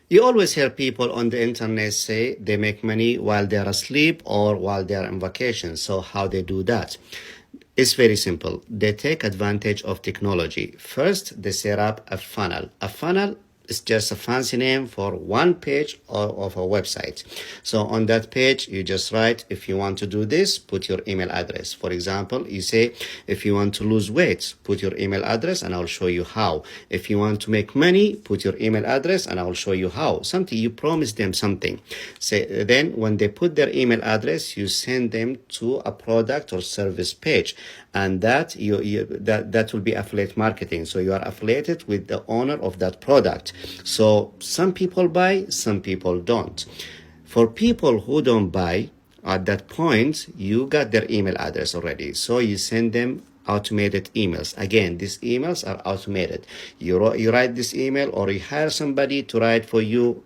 You always hear people on the internet say they make money while they're asleep or while they're on vacation. So how they do that? It's very simple. They take advantage of technology. First, they set up a funnel. A funnel is just a fancy name for one page of a website. So on that page, you just write, if you want to do this, put your email address. For example, you say, if you want to lose weight, put your email address and I'll show you how. If you want to make money, put your email address and I'll show you how. Something, you promise them something. Say, then when they put their email address, you send them to a product or service page. And that that will be affiliate marketing. So you are affiliated with the owner of that product. So some people buy, some people don't. For people who don't buy, at that point, you got their email address already. So you send them automated emails. Again, these emails are automated. You write this email or you hire somebody to write for you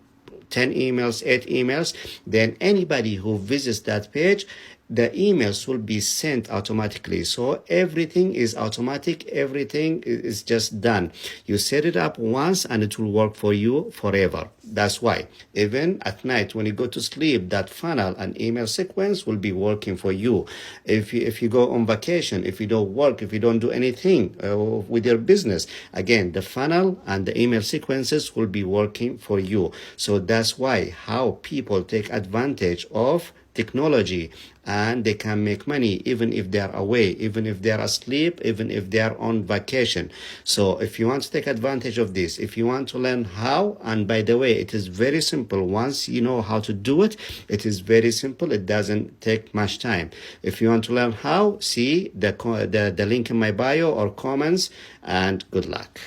10 emails, 8 emails. Then anybody who visits that page, the emails will be sent automatically. So everything is automatic. Everything is just done. You set it up once and it will work for you forever. That's why even at night when you go to sleep, that funnel and email sequence will be working for you. If you go on vacation, if you don't work, if you don't do anything with your business, again, the funnel and the email sequences will be working for you. So that's why how people take advantage of technology, and they can make money even if they are away, even if they are asleep, even if they are on vacation. So if you want to take advantage of this, if you want to learn how, and by the way, it is very simple. Once you know how to do it, it is very simple. It doesn't take much time. If you want to learn how, see the link in my bio or comments, and good luck.